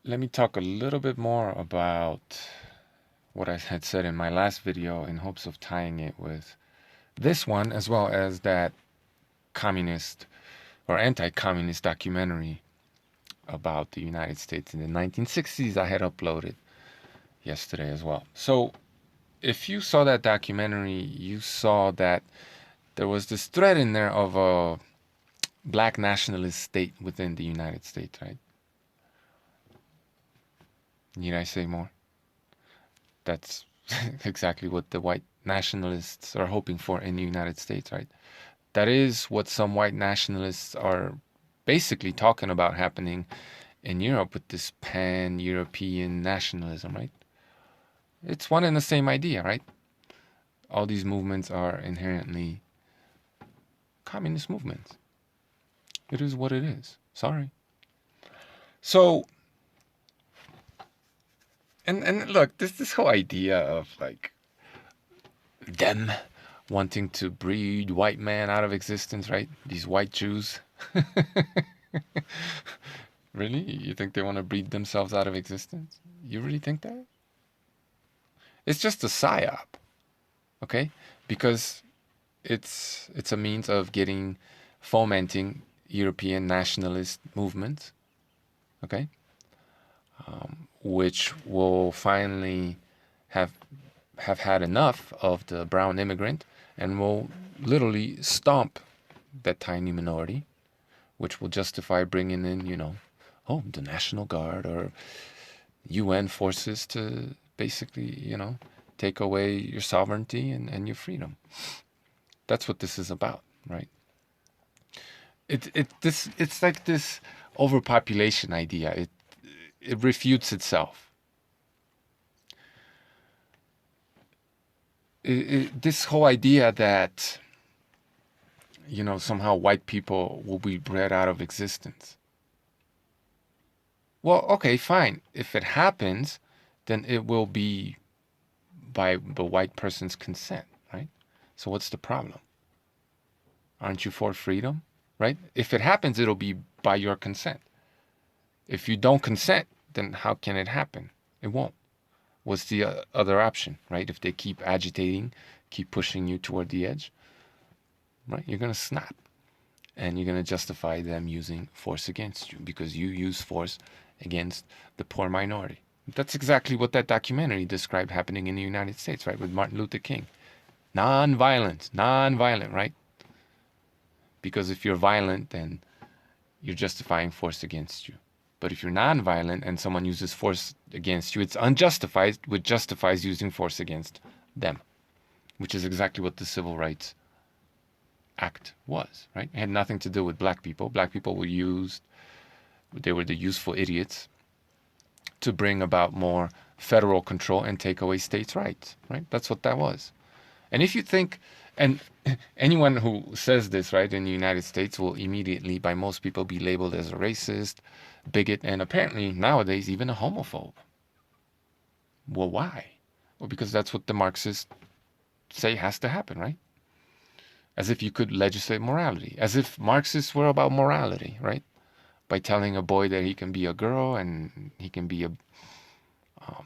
let me talk a little bit more about what I had said in my last video in hopes of tying it with this one as well as that communist or anti-communist documentary about the United States in the 1960s I had uploaded yesterday as well. So if you saw that documentary, you saw that there was this thread in there of a black nationalist state within the United States, right? Need I say more? That's exactly what the white nationalists are hoping for in the United States, right? That is what some white nationalists are basically talking about happening in Europe with this pan-European nationalism, right? It's one and the same idea, right? All these movements are inherently communist movements. It is what it is. Sorry. So, and look, this whole idea of like them wanting to breed white man out of existence, right? These white Jews. Really? You think they want to breed themselves out of existence? You really think that? It's just a psyop, okay? Because it's a means of getting fomenting European nationalist movements, okay? Which will finally have have had enough of the brown immigrant and will literally stomp that tiny minority, which will justify bringing in, the National Guard or UN forces to basically, take away your sovereignty and your freedom. That's what this is about, right? It's like this overpopulation idea. It refutes itself. This whole idea that somehow white people will be bred out of existence. Well, okay, fine. If it happens, then it will be by the white person's consent, right? So what's the problem? Aren't you for freedom, right? If it happens, it'll be by your consent. If you don't consent, then how can it happen? It won't. What's the other option, right? If they keep agitating, keep pushing you toward the edge, right? You're going to snap and you're going to justify them using force against you because you use force against the poor minority. That's exactly what that documentary described happening in the United States, right? With Martin Luther King. Non-violent, right? Because if you're violent, then you're justifying force against you. But if you're non-violent and someone uses force against you, it's unjustified, which justifies using force against them, which is exactly what the Civil Rights Act was, right? It had nothing to do with black people. Black people were used, they were the useful idiots to bring about more federal control and take away states' rights, right? That's what that was. And if you think, and anyone who says this, right, in the United States will immediately, by most people, be labeled as a racist, bigot, and apparently nowadays even a homophobe. Well, why? Well, because that's what the Marxists say has to happen, right? As if you could legislate morality, as if Marxists were about morality, right? By telling a boy that he can be a girl and he can be a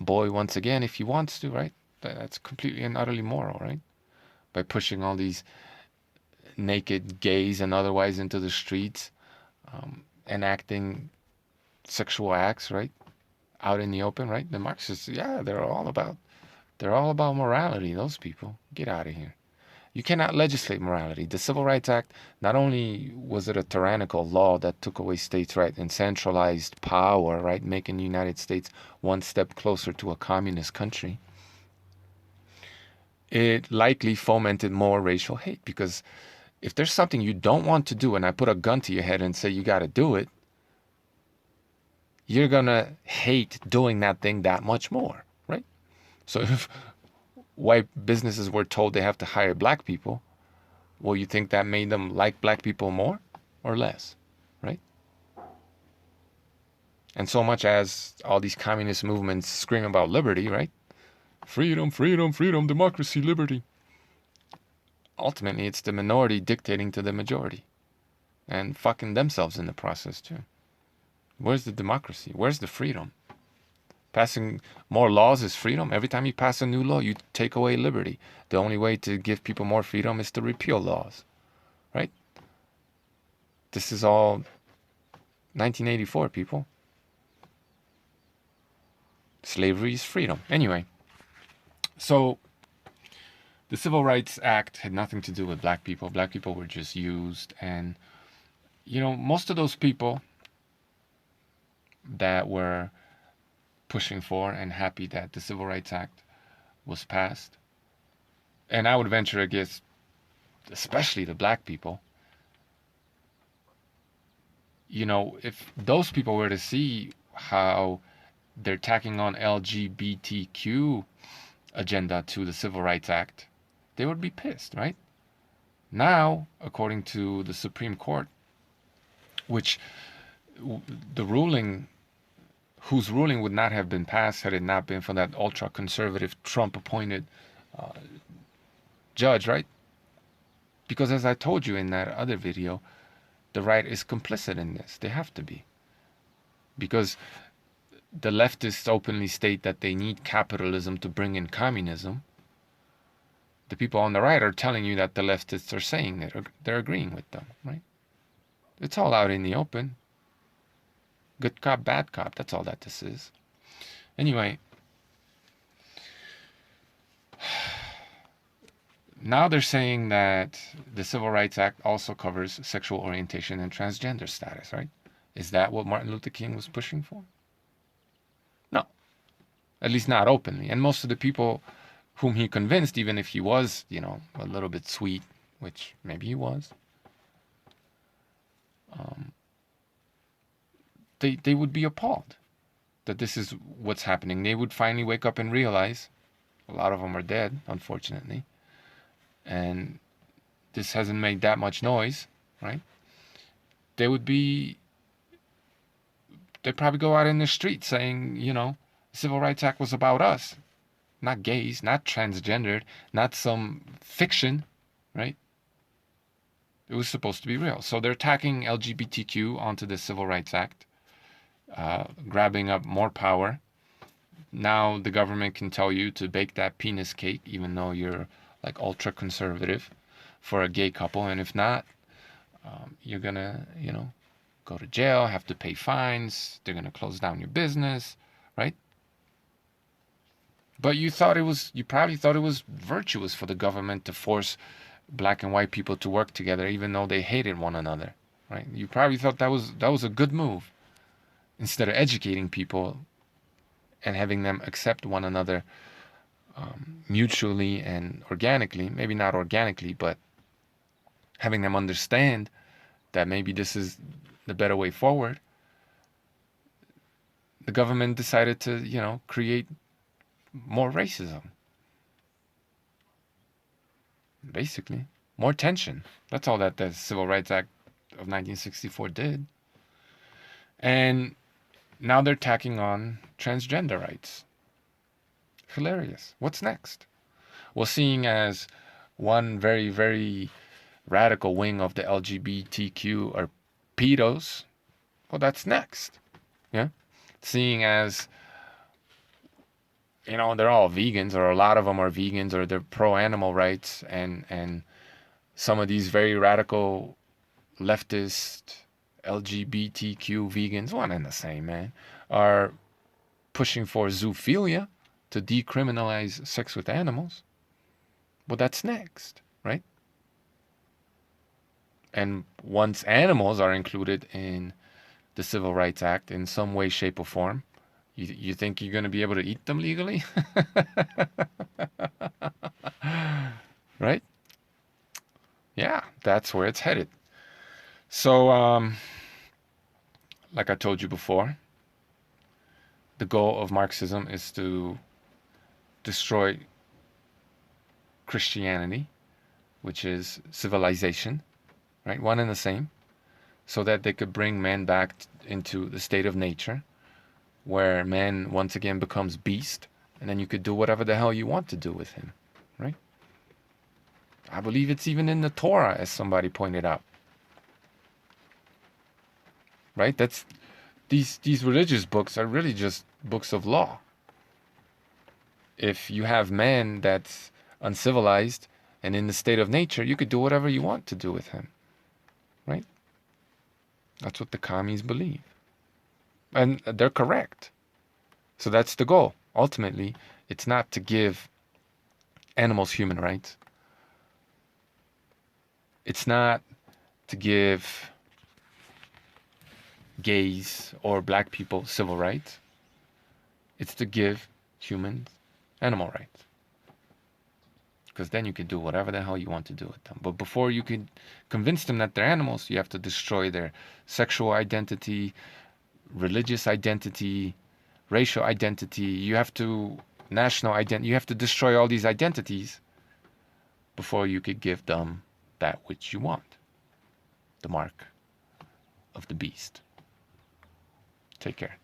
boy once again if he wants to, right? That's completely and utterly moral, right? By pushing all these naked gays and otherwise into the streets, enacting sexual acts, right? Out in the open, right? The Marxists, yeah, they're all about morality, those people. Get out of here. You cannot legislate morality. The Civil Rights Act, not only was it a tyrannical law that took away states' rights and centralized power, right, making the United States one step closer to a communist country, it likely fomented more racial hate because if there's something you don't want to do and I put a gun to your head and say you got to do it, you're going to hate doing that thing that much more, right? So if white businesses were told they have to hire black people, well, you think that made them like black people more or less, right? And so much as all these communist movements scream about liberty, right? Freedom, freedom, freedom, democracy, liberty. Ultimately, it's the minority dictating to the majority and fucking themselves in the process too. Where's the democracy? Where's the freedom? Passing more laws is freedom. Every time you pass a new law, you take away liberty. The only way to give people more freedom is to repeal laws, right? This is all 1984, people. Slavery is freedom. Anyway, so the Civil Rights Act had nothing to do with black people. Black people were just used. And, you know, most of those people that were pushing for and happy that the Civil Rights Act was passed, and I would venture a guess, especially the black people, you know, if those people were to see how they're tacking on LGBTQ agenda to the Civil Rights Act, they would be pissed, right? Now, according to the Supreme Court, which the ruling, whose ruling would not have been passed had it not been for that ultra-conservative Trump-appointed judge, right? Because as I told you in that other video, the right is complicit in this. They have to be. Because the leftists openly state that they need capitalism to bring in communism. The people on the right are telling you that the leftists are saying that they're agreeing with them, right? It's all out in the open. Good cop, bad cop. That's all that this is. Anyway, now they're saying that the Civil Rights Act also covers sexual orientation and transgender status, right? Is that what Martin Luther King was pushing for? No. At least not openly. And most of the people whom he convinced, even if he was, you know, a little bit sweet, which maybe he was, they would be appalled that this is what's happening. They would finally wake up and realize, a lot of them are dead, unfortunately, and this hasn't made that much noise, right? They'd probably go out in the street saying, you know, the Civil Rights Act was about us, not gays, not transgendered, not some fiction, right? It was supposed to be real. So they're tacking LGBTQ onto the Civil Rights Act, grabbing up more power. Now the government can tell you to bake that penis cake, even though you're like ultra conservative, for a gay couple. And if not, you're gonna, you know, go to jail, have to pay fines. They're gonna close down your business, right? But you probably thought it was virtuous for the government to force black and white people to work together, even though they hated one another, right? You probably thought that was a good move, instead of educating people and having them accept one another mutually and organically. Maybe not organically, but having them understand that maybe this is the better way forward. The government decided to, you know, create more racism. Basically, more tension. That's all that the Civil Rights Act of 1964 did. And now they're tacking on transgender rights. Hilarious. What's next? Well, seeing as one very, very radical wing of the LGBTQ are pedos, well, that's next. Yeah? Seeing as, you know, they're all vegans, or a lot of them are vegans, or they're pro-animal rights, and some of these very radical leftist LGBTQ vegans, one and the same, man, are pushing for zoophilia, to decriminalize sex with animals. Well, that's next, right? And once animals are included in the Civil Rights Act in some way, shape, or form, you think you're going to be able to eat them legally? Right? Yeah, that's where it's headed. So, like I told you before, the goal of Marxism is to destroy Christianity, which is civilization, right? One and the same, so that they could bring man back into the state of nature, where man once again becomes beast, and then you could do whatever the hell you want to do with him, right? I believe it's even in the Torah, as somebody pointed out, right? That's these religious books are really just books of law, If you have man that's uncivilized and in the state of nature, you could do whatever you want to do with him, right? That's what the commies believe. And they're correct. So that's the goal. Ultimately, it's not to give animals human rights. It's not to give gays or black people civil rights. It's to give humans animal rights. Because then you can do whatever the hell you want to do with them. But before you can convince them that they're animals, you have to destroy their sexual identity, religious identity, racial identity. You have to national identity. You have to destroy all these identities before you could give them that which you want. The mark of the beast. Take care.